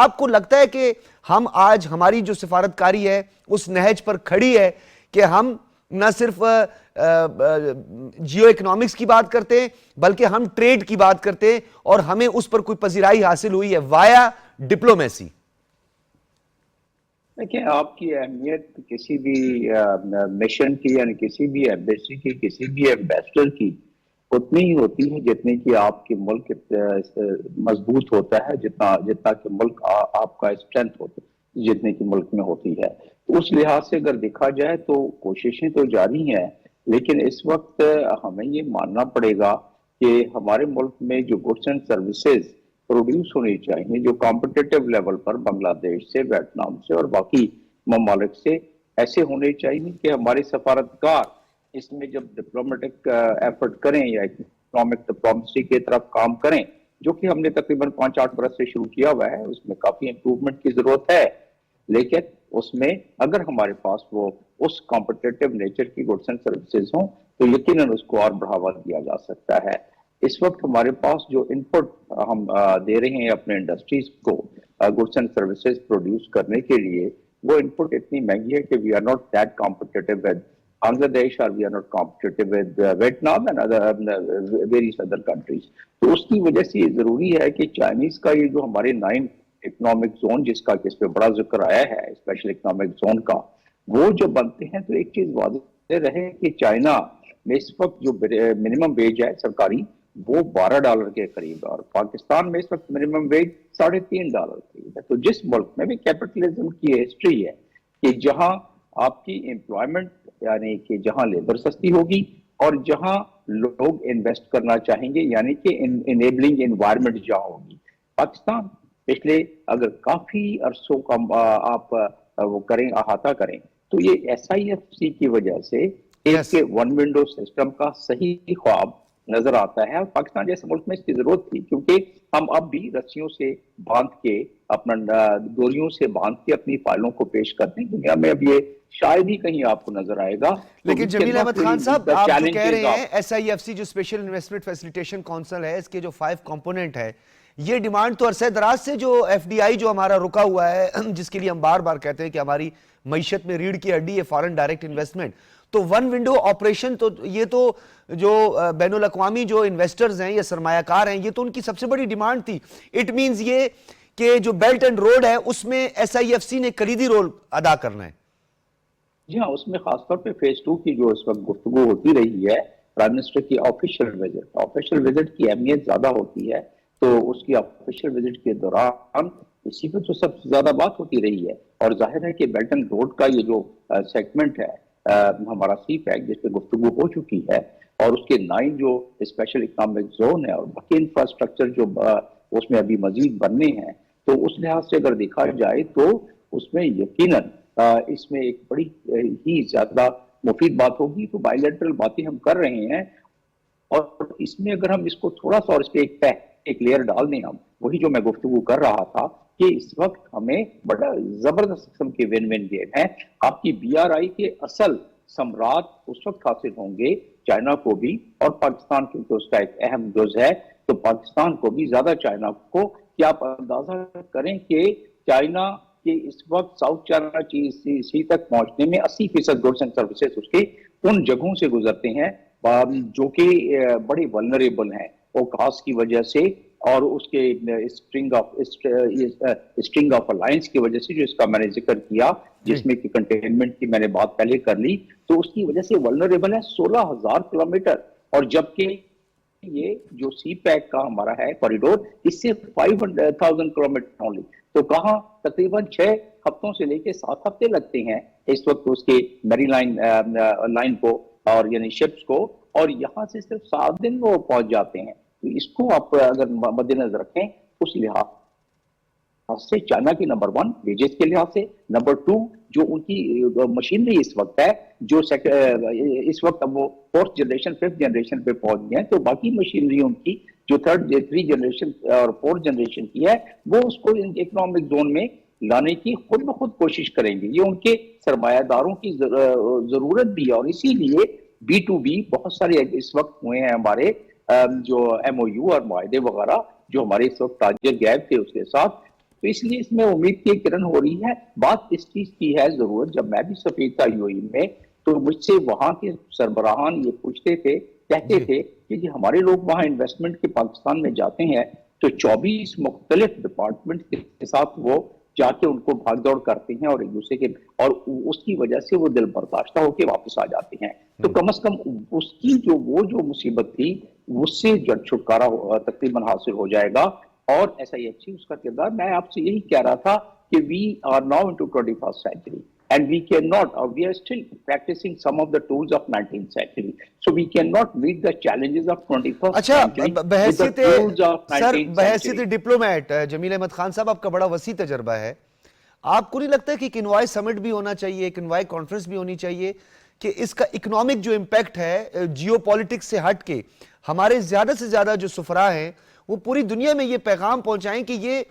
آپ کو لگتا ہے کہ ہم آج ہماری جو سفارتکاری ہے اس نہج پر کھڑی ہے کہ ہم نہ صرف جیو اکنامکس کی بات کرتے ہیں بلکہ ہم ٹریڈ کی بات کرتے ہیں اور ہمیں اس پر کوئی پذیرائی حاصل ہوئی ہے وایا ڈپلومیسی؟ دیکھیں، آپ کی اہمیت کسی بھی مشن کی یعنی کسی بھی ایمبیسی کی کسی بھی ایمبیسڈر کی اتنی ہی ہوتی ہے جتنی کہ آپ کے ملک مضبوط ہوتا ہے، جتنا کہ ملک آپ کا اسٹرینتھ ہوتا ہے جتنے کی ملک میں ہوتی ہے. تو اس لحاظ سے اگر دیکھا جائے تو کوششیں تو جاری ہیں، لیکن اس وقت ہمیں یہ ماننا پڑے گا کہ ہمارے ملک میں جو گڈس اینڈ سروسز پروڈیوس ہونی چاہیے جو کمپٹیٹیو لیول پر بنگلہ دیش سے، ویتنام سے اور باقی ممالک سے ایسے ہونے چاہیے کہ ہمارے سفارتکار اس میں جب ڈپلومیٹک ایفرٹ کریں یا اکنامک ڈپلومیسی کی طرف کام کریں، جو کہ ہم نے تقریباً 5-8 برس سے شروع کیا ہوا ہے، اس میں کافی امپروومنٹ کی ضرورت ہے، لیکن اس میں اگر ہمارے پاس وہ اس کمپٹیٹیو نیچر کی گڈس اینڈ سروسز ہوں تو یقیناً اس کو اور بڑھاوا دیا جا سکتا ہے. اس وقت ہمارے پاس جو انپٹ ہم دے رہے ہیں اپنے انڈسٹریز کو گڈس اینڈ سروسز پروڈیوس کرنے کے لیے، وہ انپٹ اتنی مہنگی ہے کہ we are not that competitive with Bangladesh اور we are not competitive with Vietnam and various other countries. تو اس کی وجہ سے یہ ضروری ہے کہ چائنیز کا یہ جو ہمارے 9 اکنامک زون جس کا اس پہ بڑا ذکر آیا ہے اسپیشل اکنامک زون کا، وہ جو بنتے ہیں تو ایک چیز واضح رہے کہ چائنا میں اس وقت جو منیمم ویج ہے سرکاری وہ $12 کے قریب ہے، اور پاکستان میں اس وقت منیمم ویج $3.5 قریب ہے. تو جس ملک میں بھی کیپٹلزم کی ہسٹری ہے کہ جہاں آپ کی امپلائمنٹ یعنی کہ جہاں لیبر سستی ہوگی اور جہاں لوگ انویسٹ کرنا چاہیں گے یعنی کہ انیبلنگ انوائرمنٹ جہاں ہوگی. پاکستان پچھلے اگر کافی عرصوں کا آپ وہ کریں احاطہ کریں تو یہ SIFC کی وجہ سے ایک ون ونڈو سسٹم کا صحیح خواب نظر آتا ہے. اور پاکستان جیسے ملک میں اس کی ضرورت تھی کیونکہ ہم اب بھی رسیوں سے باندھ کے اپنا ڈوریوں سے باندھ کے اپنی فائلوں کو پیش کرتے ہیں. دنیا میں اب یہ شاید ہی کہیں آپ کو نظر آئے گا. لیکن جمیل احمد خان صاحب آپ جو کہہ رہے ہیں SIFC جو اسپیشل انویسٹمنٹ فیسیلیٹیشن کونسل ہے، اس کے جو 5 کمپوننٹ ہے، یہ ڈیمانڈ تو عرصہ دراز سے جو FDI جو ہمارا رکا ہوا ہے، جس کے لیے ہم بار بار کہتے ہیں کہ ہماری معیشت میں ریڑھ کی ہڈی ہے فارن ڈائریکٹ انویسٹمنٹ، تو ون ونڈو آپریشن تو یہ تو جو بین الاقوامی جو انویسٹرز ہیں یا سرمایہ کار ہیں، یہ تو ان کی سب سے بڑی ڈیمانڈ تھی. اٹ مینز یہ کہ جو بیلٹ اینڈ روڈ ہے اس میں SIFC نے کلیدی رول ادا کرنا ہے. جی ہاں، اس میں خاص طور پہ فیز 2 کی جو اس وقت گفتگو ہوتی رہی ہے، پرائم منسٹر کی آفیشیل وزٹ کی اہمیت زیادہ ہوتی ہے. تو اس کی آفیشیل وزٹ کے دوران اسی پر تو سب سے زیادہ بات ہوتی رہی ہے. اور ظاہر ہے کہ بیلٹ اینڈ روڈ کا یہ جو سیگمنٹ ہے ہمارا سی پیک جس پہ گفتگو ہو چکی ہے، اور اس کے 9 جو اسپیشل اکنامک زون ہے اور باقی انفراسٹرکچر جو اس میں ابھی مزید بننے ہیں، تو اس لحاظ سے اگر دیکھا جائے تو اس میں یقیناً اس میں ایک بڑی ہی زیادہ مفید بات ہوگی. تو بائی لیٹرل باتیں ہم کر رہے ہیں، اور اس میں اگر ہم اس کو تھوڑا سا اور اس پہ ایک لیئر ڈال دیں، ہم وہی جو میں گفتگو کر رہا تھا کہ اس وقت ہمیں بڑا زبردست قسم کے ون ون گیم ہے. آپ کی BRI کے اصل ثمرات اس وقت حاصل ہوں گے چائنا کو بھی اور پاکستان کیونکہ اس کا ایک اہم جز ہے، تو پاکستان کو بھی زیادہ چائنا کو. کیا آپ اندازہ کریں کہ چائنا کہ اس وقت ساؤتھ چائنا سی تک پہنچنے میں 80% گڈس اینڈ سروسز اس کے ان جگہوں سے گزرتے ہیں جو کہ بڑے ولنریبل ہیں اوکاس کی وجہ سے اور اس کے اسٹرنگ آف الائنس کی وجہ سے، جو اس کا میں نے ذکر کیا جس میں کہ کنٹینمنٹ کی میں نے بات پہلے کر لی. تو اس کی وجہ سے ولنریبل ہے 16,000 کلومیٹر، اور جبکہ یہ جو سی پیک کا ہمارا ہے کوریڈور اس سے 5,000 کلومیٹر اونلی. تو کہاں تقریباً 6 ہفتوں سے لے کے 7 ہفتے لگتے ہیں اس وقت اس کے میری لائن کو اور یعنی شپس کو، اور یہاں سے صرف 7 دن وہ پہنچ جاتے ہیں. تو اس کو آپ اگر مد نظر رکھیں اس لحاظ سے چائنا کی نمبر 1 ویجز کے لحاظ سے، نمبر 2 جو ان کی مشینری اس وقت ہے جو اس وقت اب وہ 4th جنریشن 5th جنریشن پہ پہنچ گئے ہیں، تو باقی مشینری ان کی جو 3rd جنریشن اور 4th جنریشن کی ہے وہ اس کو اکنامک زون میں لانے کی خود بخود کوشش کریں گے. یہ ان کے سرمایہ داروں کی ضرورت بھی ہے، اور اسی لیے B2B بہت سارے اس وقت ہوئے ہیں ہمارے جو MOU اور معاہدے وغیرہ جو ہمارے اس وقت تاجر غائب تھے اس کے ساتھ. تو اس لیے اس میں امید کی کرن ہو رہی ہے. بات اس چیز کی ہے ضرورت, جب میں بھی سفیر تھا UAE میں تو مجھ سے وہاں کے سربراہان یہ پوچھتے تھے, کہتے تھے کہ جی ہمارے لوگ وہاں انویسٹمنٹ کے پاکستان میں جاتے ہیں تو 24 مختلف ڈپارٹمنٹ کے ساتھ وہ جا کے ان کو بھاگ دوڑ کرتے ہیں اور ایک دوسرے کے, اور اس کی وجہ سے وہ دل برداشتہ ہو کے واپس آ جاتے ہیں. تو کم از کم اس کی جو مصیبت تھی اس سے جڑ چھٹکارا تقریباً حاصل ہو جائے گا. اور SIFC اس کا کردار, میں آپ سے یہی کہہ رہا تھا کہ we are now into 21st century and we cannot, or we are still practicing some of the tools of 19th century, so we cannot meet the challenges of 21st century with the tools of 19th century. بحیثیت diplomat جمیل احمد خان صاحب, آپ کا بڑا وسیع تجربہ ہے, آپ کو نہیں لگتا ہے کہ ایک انوائے سمٹ بھی ہونا چاہیے, ایک انوائے کانفرنس بھی ہونی چاہیے کہ اس کا اکنامک جو امپیکٹ ہے جیو پولیٹکس سے ہٹ کے ہمارے زیادہ سے زیادہ جو سفراء ہیں وہ پوری دنیا میں یہ پیغام پہنچائیں کہ یہ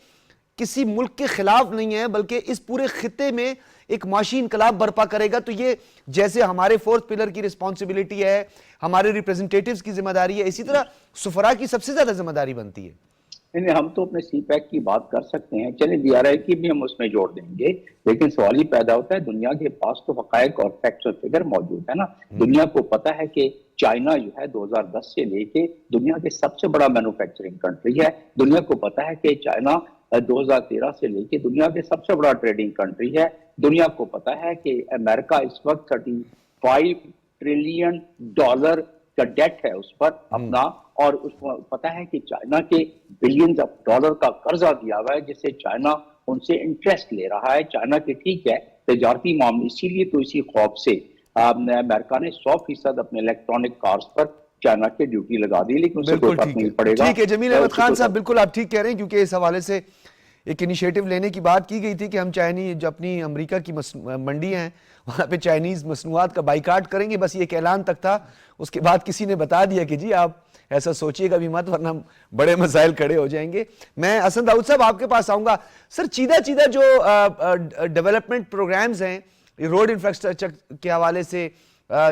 کسی ملک کے خلاف نہیں ہے بلکہ اس پورے خطے میں ایک معاشی انقلاب برپا کرے گا. تو یہ جیسے ہمارے فورتھ پلر کی رسپانسبلٹی ہے, ہمارے ریپریزنٹیٹیوز کی ذمہ داری ہے, اسی طرح سفراء کی سب سے زیادہ ذمہ داری بنتی ہے. نہیں, ہم تو اپنے CPEC کی بات کر سکتے ہیں, چلیں DRI کی بھی ہم اس میں جوڑ دیں گے, لیکن سوال ہی پیدا ہوتا ہے دنیا کے پاس تو حقائق اور فیکٹس اور فگر موجود ہے نا. دنیا کو پتا ہے کہ چائنا جو ہے 2010 سے لے کے دنیا کے سب سے بڑا مینوفیکچرنگ کنٹری ہے. دنیا کو پتا ہے کہ چائنا 2013 سے لے کے دنیا کے سب سے بڑا ٹریڈنگ کنٹری ہے. دنیا کو پتا ہے کہ امریکہ اس وقت $35 ٹریلین کا ڈیٹ ہے اس پر اپنا, اور اس کو پتا ہے کہ چائنا کے بلینز آف ڈالر کا قرضہ دیا ہوا ہے جس سے چائنا ان سے انٹرسٹ لے رہا ہے. چائنا کے ٹھیک ہے تجارتی معاملے, اسی لیے تو اسی خوف سے امریکہ نے 100% اپنے الیکٹرانک کارز پر چائنا کے ڈیوٹی لگا دی, لیکن اسے کوئی فرق نہیں پڑے گا. ٹھیک ہے جمیل احمد خان صاحب, بالکل آپ ٹھیک کہہ رہے ہیں, کیونکہ اس حوالے سے ایک انیشیٹو لینے کی بات کی گئی تھی کہ ہم چائنی جو اپنی امریکہ کی منڈی ہیں وہاں پہ چائنیز مصنوعات کا بائیکاٹ کریں گے, بس یہ ایک اعلان تک تھا. اس کے بعد کسی نے بتا دیا کہ جی آپ ایسا سوچئے گا بھی مت ورنہ بڑے مسائل کھڑے ہو جائیں گے. میں حسن داؤد صاحب آپ کے پاس آؤں گا. سر چیدہ جو ڈیولپمنٹ پروگرامز ہیں روڈ انفراسٹرکچر کے حوالے سے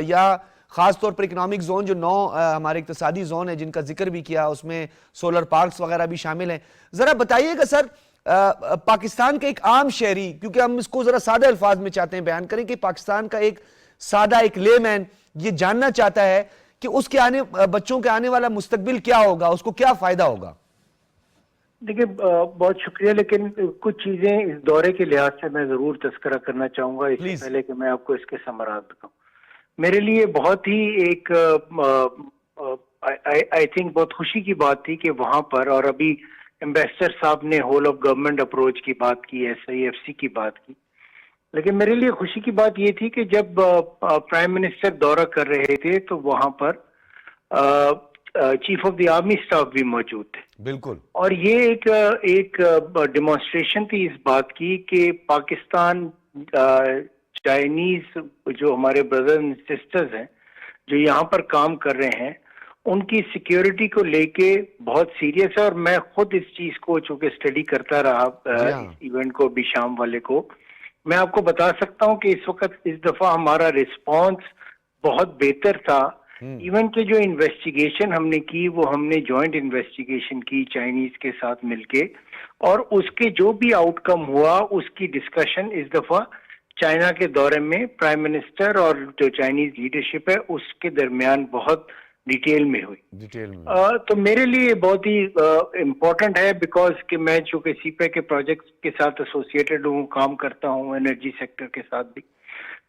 یا خاص طور پر اکنامک زون جو 9 ہمارے اقتصادی زون ہیں جن کا ذکر بھی کیا, اس میں سولر پارکس وغیرہ بھی شامل ہیں, ذرا بتائیے گا سر پاکستان کا ایک عام شہری, کیونکہ ہم اس کو ذرا سادہ الفاظ میں چاہتے ہیں بیان کریں کہ پاکستان کا ایک سادہ ایک لے مین یہ جاننا چاہتا ہے کہ اس کے بچوں کے آنے والا مستقبل کیا ہوگا, اس کو کیا فائدہ ہوگا. دیکھیں بہت شکریہ, لیکن کچھ چیزیں اس دورے کے لحاظ سے میں ضرور تذکرہ کرنا چاہوں گا اس سے پہلے کہ میں آپ کو اس کے ثمرات بتاؤں. میرے لیے بہت ہی ایک آئی تھنک بہت خوشی کی بات تھی کہ وہاں پر, اور ابھی ایمبیسڈر صاحب نے ہول آف گورنمنٹ اپروچ کی بات کی, SIFC کی بات کی, لیکن میرے لیے خوشی کی بات یہ تھی کہ جب پرائم منسٹر دورہ کر رہے تھے تو وہاں پر chief of the army staff بھی موجود تھے. بالکل, اور یہ ایک ڈیمانسٹریشن تھی اس بات کی کہ پاکستان چائنیز جو ہمارے بردر اینڈ سسٹرز ہیں جو یہاں پر کام کر رہے ہیں ان کی سیکیورٹی کو لے کے بہت سیریس ہے. اور میں خود اس چیز کو چونکہ اسٹڈی کرتا رہا اس ایونٹ کو بھی شام والے کو, میں آپ کو بتا سکتا ہوں کہ اس وقت اس دفعہ ہمارا رسپانس بہت بہتر تھا. ایون کہ جو انویسٹیگیشن ہم نے کی وہ ہم نے جوائنٹ انویسٹیگیشن کی چائنیز کے ساتھ مل کے, اور اس کے جو بھی آؤٹ کم ہوا اس کی ڈسکشن اس دفعہ چائنا کے دورے میں پرائم منسٹر اور جو چائنیز لیڈرشپ ہے اس کے درمیان بہت ڈیٹیل میں ہوئی. تو میرے لیے بہت ہی امپورٹنٹ ہے بیکاز کہ میں چونکہ CPEC کے پروجیکٹ کے ساتھ ایسوسیٹڈ ہوں, کام کرتا ہوں انرجی سیکٹر کے ساتھ بھی,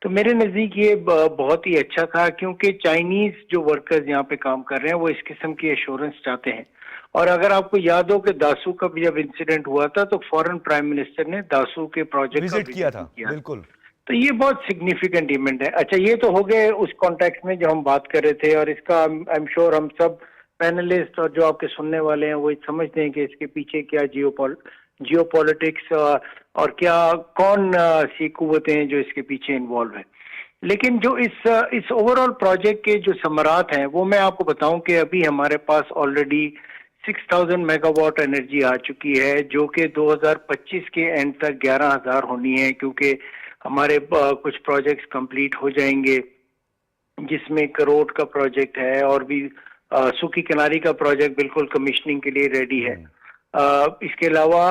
تو میرے نزدیک یہ بہت ہی اچھا تھا کیونکہ چائنیز جو ورکرز یہاں پہ کام کر رہے ہیں وہ اس قسم کی ایشورنس چاہتے ہیں. اور اگر آپ کو یاد ہو کہ داسو کا بھی جب انسیڈنٹ ہوا تھا تو فوراً پرائم منسٹر نے داسو کے پروجیکٹ کا وزٹ کیا تھا. بالکل, تو یہ بہت سگنیفیکنٹ ایونٹ ہے. اچھا, یہ تو ہو گئے اس کانٹیکسٹ میں جو ہم بات کر رہے تھے, اور اس کا آئی ایم شیور ہم سب پینلسٹ اور جو آپ کے سننے والے ہیں وہ سمجھتے ہیں کہ اس کے پیچھے کیا جیو پالیٹکس اور کیا کون سی قوتیں ہیں جو اس کے پیچھے انوالو ہیں. لیکن جو اس اوور آل پروجیکٹ کے جو ثمرات ہیں وہ میں آپ کو بتاؤں کہ ابھی ہمارے پاس آلریڈی 6000 میگا واٹ انرجی آ چکی ہے جو کہ 2025 کے اینڈ تک 11000 ہونی ہے, کیونکہ ہمارے کچھ پروجیکٹس کمپلیٹ ہو جائیں گے جس میں کروٹ کا پروجیکٹ ہے اور بھی سوکی کناری کا پروجیکٹ بالکل کمیشننگ کے لیے ریڈی ہے. اس کے علاوہ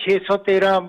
613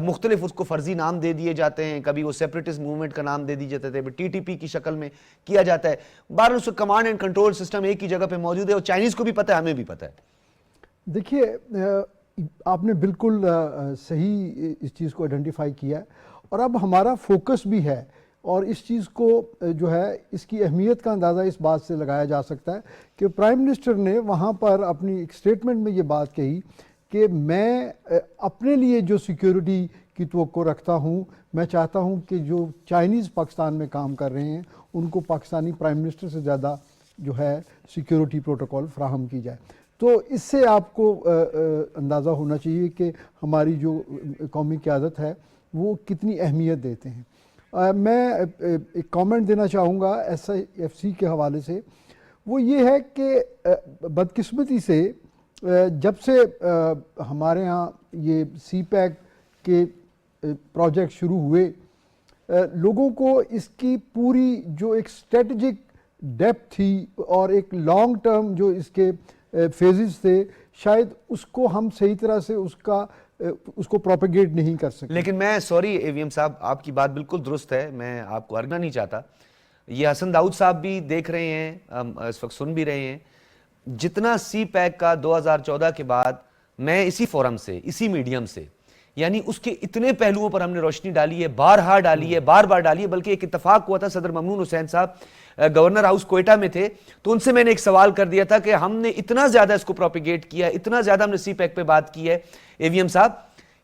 مختلف اس کو فرضی نام دے دیے جاتے ہیں, کبھی وہ سیپریٹسٹ موومنٹ کا نام دے دی جاتے تھے, ٹی ٹی پی کی شکل میں کیا جاتا ہے. بہرحال اس کا کمانڈ اینڈ کنٹرول سسٹم ایک ہی جگہ پہ موجود ہے, اور چائنیز کو بھی پتہ ہے, ہمیں بھی پتہ ہے. دیکھیے آپ نے بالکل صحیح اس چیز کو آئیڈینٹیفائی کیا ہے, اور اب ہمارا فوکس بھی ہے, اور اس چیز کو جو ہے اس کی اہمیت کا اندازہ اس بات سے لگایا جا سکتا ہے کہ پرائم منسٹر نے وہاں پر اپنی ایک سٹیٹمنٹ میں یہ بات کہی کہ میں اپنے لیے جو سیکیورٹی کی توقع رکھتا ہوں, میں چاہتا ہوں کہ جو چائنیز پاکستان میں کام کر رہے ہیں ان کو پاکستانی پرائم منسٹر سے زیادہ جو ہے سیکیورٹی پروٹوکول فراہم کی جائے. تو اس سے آپ کو اندازہ ہونا چاہیے کہ ہماری جو قومی قیادت ہے وہ کتنی اہمیت دیتے ہیں. میں ایک کامنٹ دینا چاہوں گا SIFC کے حوالے سے, وہ یہ ہے کہ بدقسمتی سے جب سے ہمارے ہاں یہ سی پیک کے پروجیکٹ شروع ہوئے, لوگوں کو اس کی پوری جو ایک اسٹریٹجک ڈیپتھ تھی اور ایک لانگ ٹرم جو اس کے فیزز تھے, شاید اس کو ہم صحیح طرح سے اس کو پروپیگیٹ نہیں کر سکتے. لیکن میں سوری AVM صاحب, آپ کی بات بالکل درست ہے, میں آپ کو ارگنا نہیں چاہتا. یہ حسن داؤد صاحب بھی دیکھ رہے ہیں, اس وقت سن بھی رہے ہیں. جتنا سی پیک کا 2014 کے بعد میں اسی فورم سے, اسی میڈیم سے, یعنی اس کے اتنے پہلوؤں پر ہم نے روشنی ڈالی ہے, بار بار ڈالی ہے. بلکہ ایک اتفاق ہوا تھا, صدر ممنون حسین صاحب گورنر ہاؤس کوئٹہ میں تھے, تو ان سے میں نے ایک سوال کر دیا تھا کہ ہم نے اتنا زیادہ اس کو پروپیگیٹ کیا, اتنا زیادہ ہم نے سی پیک پہ بات کی ہے AVM صاحب,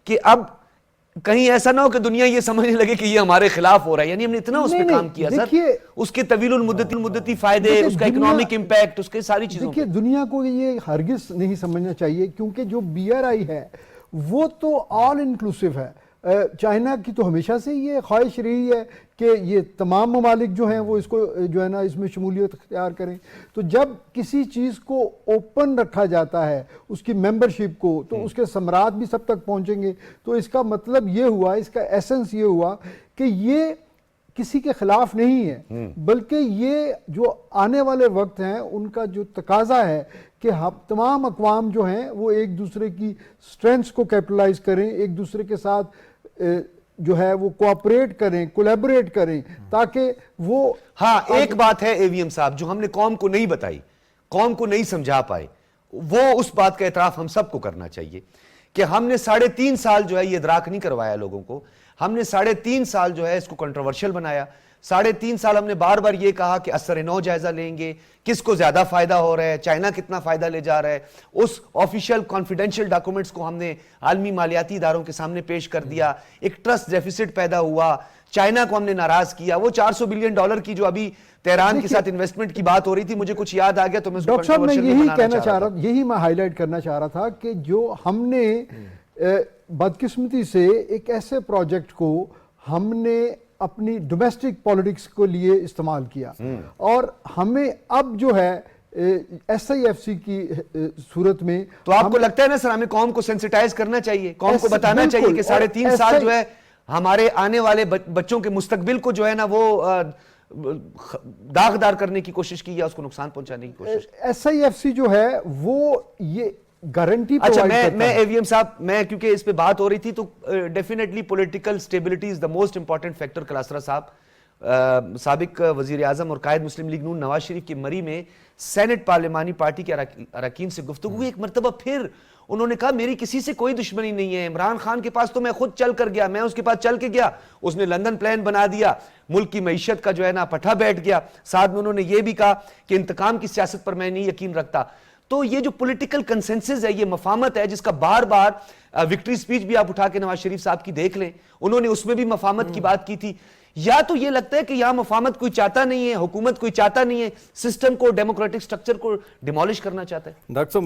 کہ اب کہیں ایسا نہ ہو کہ دنیا یہ سمجھنے لگے کہ یہ ہمارے خلاف ہو رہا ہے. یعنی ہم نے اتنا اس پہ کام کیا سر, اس کے طویل المدتی فائدے, اس کا اکنامک امپیکٹ, اس کے ساری چیزوں. دیکھیے دنیا کو یہ ہرگز نہیں سمجھنا چاہیے, کیونکہ جو BRI ہے وہ تو آل انکلوسیو ہے. چائنا کی تو ہمیشہ سے یہ خواہش رہی ہے کہ یہ تمام ممالک جو ہیں وہ اس کو جو ہے نا اس میں شمولیت اختیار کریں. تو جب کسی چیز کو اوپن رکھا جاتا ہے اس کی ممبرشپ کو, تو اس کے ثمرات بھی سب تک پہنچیں گے. تو اس کا مطلب یہ ہوا, اس کا ایسنس یہ ہوا کہ یہ کسی کے خلاف نہیں ہے, بلکہ یہ جو آنے والے وقت ہیں ان کا جو تقاضا ہے کہ تمام اقوام جو ہیں وہ ایک دوسرے کی سٹرینتھس کو کیپٹلائز کریں, ایک دوسرے کے ساتھ جو ہے وہ کوآپریٹ کریں, کولیبریٹ کریں, تاکہ وہ. ہاں ایک بات ہے AVM صاحب جو ہم نے قوم کو نہیں بتائی, قوم کو نہیں سمجھا پائے, وہ اس بات کا اعتراف ہم سب کو کرنا چاہیے کہ ہم نے 3.5 سال جو ہے یہ ادراک نہیں کروایا لوگوں کو. ہم نے 3.5 سال جو ہے اس کو کنٹروورشل بنایا. 3.5 سال ہم نے بار بار یہ کہا کہ اثر نو جائزہ لیں گے, کس کو زیادہ فائدہ ہو رہا ہے, چائنا کتنا فائدہ لے جا رہا ہے. اس آفیشیل کانفیڈینشیل ڈاکومنٹس کو ہم نے عالمی مالیاتی اداروں کے سامنے پیش کر دیا. ایک ٹرسٹ ڈیفیسٹ پیدا ہوا, چائنا کو ہم نے ناراض کیا. وہ $400 بلین کی جو ابھی تہران کے ساتھ انویسٹمنٹ کی بات ہو رہی تھی, مجھے کچھ یاد آ گیا تو میں اس کو ڈاکٹر صاحب میں یہی کہنا چاہ رہا تھا, یہی میں ہائی لائٹ کرنا چاہ رہا تھا کہ جو ہم نے بدقسمتی سے ایک ایسے پروجیکٹ کو ہم نے اپنی ڈومیسٹک پولیٹکس کو لیے استعمال کیا, اور ہمیں اب جو ہے SIFC کی صورت میں. تو آپ کو لگتا ہے نا سر ہمیں قوم کو سینسیٹائز کرنا چاہیے, قوم کو بتانا چاہیے کہ 3.5 سال جو ہے ہمارے آنے والے بچوں کے مستقبل کو جو ہے نا وہ داغدار کرنے کی کوشش کی یا اس کو نقصان پہنچانے کی کوشش. SIFC جو ہے وہ یہ گارنٹی. اچھا میں AVM صاحب, میں کیونکہ اس پہ بات ہو رہی تھی تو definitely political stability is the most important factor. Klasra صاحب سابق وزیر اعظم اور قائد مسلم لیگ نون نواز شریف کی مری میں سینٹ پارلیمانی پارٹی کے اراکین سے گفتگو ہوئی. ایک مرتبہ پھر انہوں نے کہا میری کسی سے کوئی دشمنی نہیں ہے, عمران خان کے پاس تو میں خود چل کر گیا, میں اس کے پاس چل کے گیا, اس نے لندن پلان بنا دیا, ملک کی معیشت کا جو ہے نا پٹھا بیٹھ گیا. ساتھ میں انہوں نے یہ بھی کہا کہ انتقام کی سیاست پر میں نہیں یقین رکھتا. تو یہ جو پولیٹیکل کنسنسس ہے, یہ مفاہمت ہے جس کا بار بار وکٹری سپیچ بھی آپ اٹھا کے نواز شریف صاحب کی دیکھ لیں, انہوں نے اس میں بھی مفاہمت کی بات کی تھی. یا تو یہ لگتا ہے کہ یہاں مفاہمت کوئی چاہتا نہیں ہے, حکومت کوئی چاہتا نہیں ہے, سسٹم کو, ڈیموکریٹک سٹرکچر کو ڈیمولش کرنا چاہتا ہے. ڈاکٹر صاحب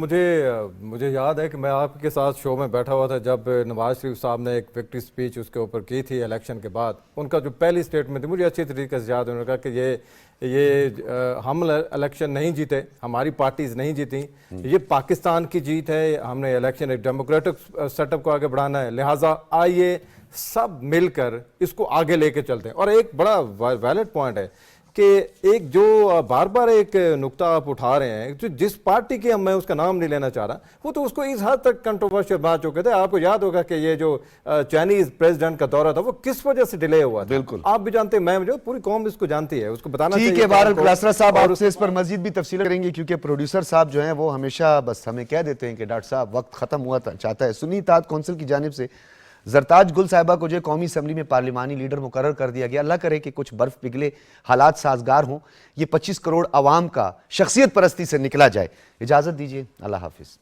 مجھے یاد ہے کہ میں آپ کے ساتھ شو میں بیٹھا ہوا تھا جب نواز شریف صاحب نے ایک وکٹری سپیچ اس کے اوپر کی تھی الیکشن کے بعد. ان کا جو پہلی سٹیٹمنٹ تھی مجھے اچھی طریقے سے یاد ہے, انہوں نے کہا کہ یہ ہم الیکشن نہیں جیتے, ہماری پارٹیز نہیں جیتی, یہ پاکستان کی جیت ہے, ہم نے الیکشن ایک ڈیموکریٹک سیٹ اپ کو آگے بڑھانا ہے, لہٰذا آئیے سب مل کر اس کو آگے لے کے چلتے ہیں. اور ایک بڑا ویلڈ پوائنٹ ہے کہ ایک جو بار بار ایک نقطہ آپ اٹھا رہے ہیں، جو جس پارٹی کے میں اس کا نام نہیں لینا چاہ رہا، وہ تو اس کو اس حد تک کنٹروورشل بنا چکے تھے. آپ کو یاد ہوگا کہ یہ جو چائنیز پریزیڈنٹ کا دورہ تھا وہ کس وجہ سے ڈیلے ہوا تھا. بالکل آپ بھی جانتے ہیں، میں جو پوری قوم اس کو جانتی ہے، اس کو بتانا چاہیے. ٹھیک ہے، بہرحال کلاسرا صاحب آپ سے اس پر مزید بھی تفصیل کریں گے، کیونکہ پروڈیوسر صاحب جو ہیں وہ ہمیشہ بس ہمیں کہہ دیتے ہیں کہ ڈاکٹر صاحب وقت ختم ہوا چاہتا ہے. سنی اتحاد کونسل کی جانب سے زرتاج گل صاحبہ کو جو قومی اسمبلی میں پارلیمانی لیڈر مقرر کر دیا گیا. اللہ کرے کہ کچھ برف پگھلے حالات سازگار ہوں، یہ 25 کروڑ عوام کا شخصیت پرستی سے نکلا جائے. اجازت دیجیے، اللہ حافظ.